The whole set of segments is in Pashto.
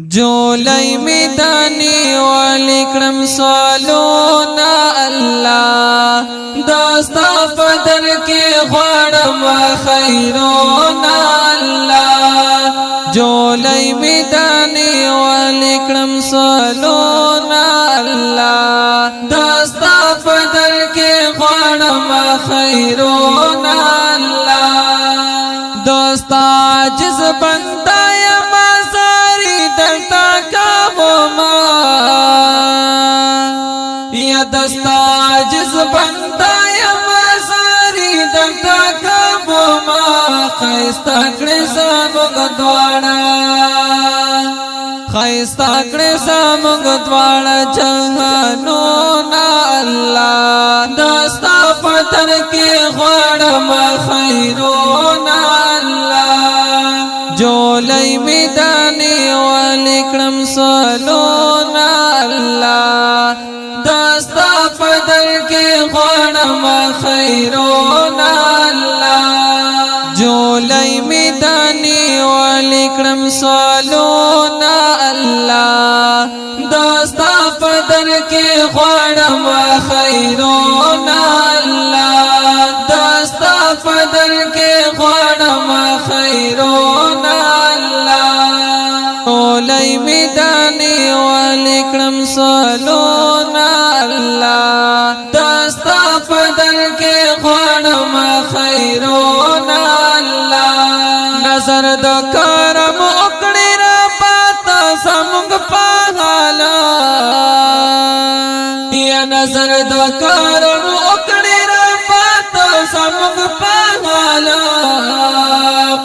جولای میدانی والی کرم سوالونا اللہ داستا فدر کی غوڑم خیرونا اللہ جولای میدانی والی کرم سوالونا اللہ داستا فدر کی غوڑم خیرونا اللہ دوستا عجز بندہ یا دستا عجز بندا یا مزاری دلتا کبوما خیستا کڑی زمونگ دوانا خیستا کڑی زمونگ دوانا جہانونا اللہ دستا پتر کی غوڑم خیرونا اللہ جولای میدانی والی کرم سوالونا اللہ داستا فدر کے غوڑم خیرونا اللہ جولای میدانی والی کرم سوالونا اللہ داستا فدر کے غوڑم خیرونا اللہ داستا فدر کے غوڑم خیرونا اللہ جولای میدانی والی کرم سوالونا اللہ داستا فدر کے غوڑم خیرونا اللہ نظر دو کرم اکڑی رباتا زمونگ پاغالا یا نظر دو کرم اکڑی رباتا زمونگ پاغالا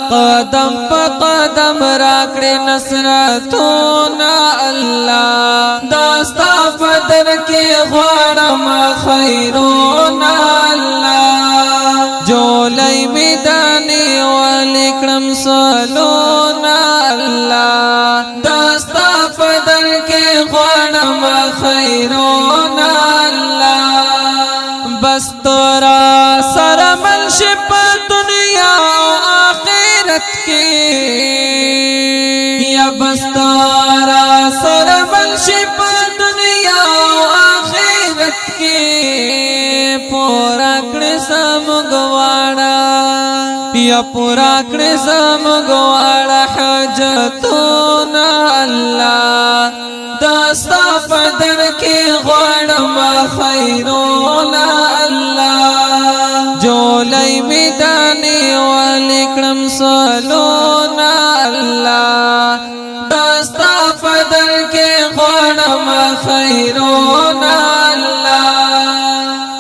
قدم پا قدم راکڑی نصرتونا اللہ داستا فدر کی غوڑم خیرونا اللہ جولای میدانی والی کرم سوالونا اللہ داستا فدر کی غوڑم خیرونا اللہ بس تورا سر منشپ دنیا آخرت کی یا بس تورا سر منشپ دنیا آخرت کی پورا کڑی سمگواڑا یا پورا کڑی سمگواڑا حاجتونا اللہ داستا فدر کی غوڑم خیرونا اللہ جولای میدانی والی کرم سوالونا اللہ داستا فدر کے غوڑم خیرونا اللہ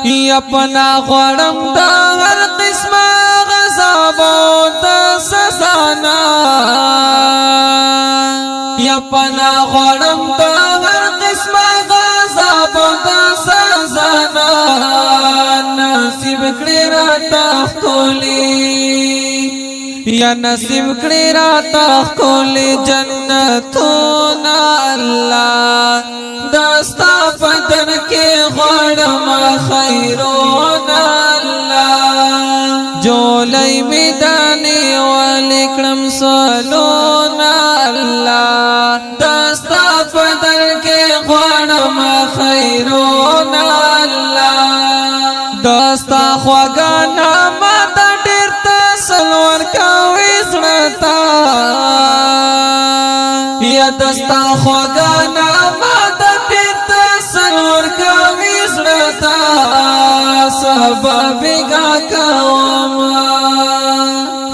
یا پنا غوڑم دا ہر قسم غضبو دا سزانا یا پنا غوڑم دا ہر قسم غضبو دا سزانا نصیب کڑی راتا خولی یا نصیب کڑی راتا خولی جنتونا اللہ داستا فدر کے غوڑم خیرونا اللہ جولای میدانی والی کرم سوالونا اللہ داستا فدر کے غوڑم خیرونا اللہ داستا خواگانا ماتا ڈیرتا سلور کا ویزنتا یا داستا خواگانا ماتا ڈیرتا سلور کا ویزنتا سبابی گا کواما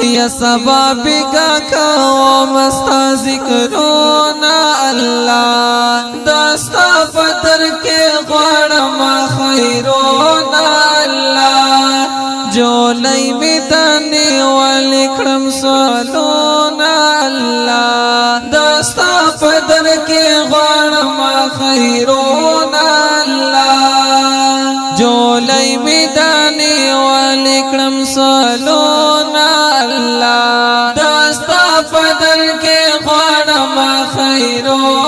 یا سبابی گا کواما ستا ذکرونا اللہ داستا فدر کے غوڑم خیرونا اللہ جولای میدانی والی کرم سوالونا اللہ داستا فدر کے غوڑم خیرونا اللہ جولای میدانی والی کرم سوالونا اللہ داستا فدر کے غوڑم خیرونا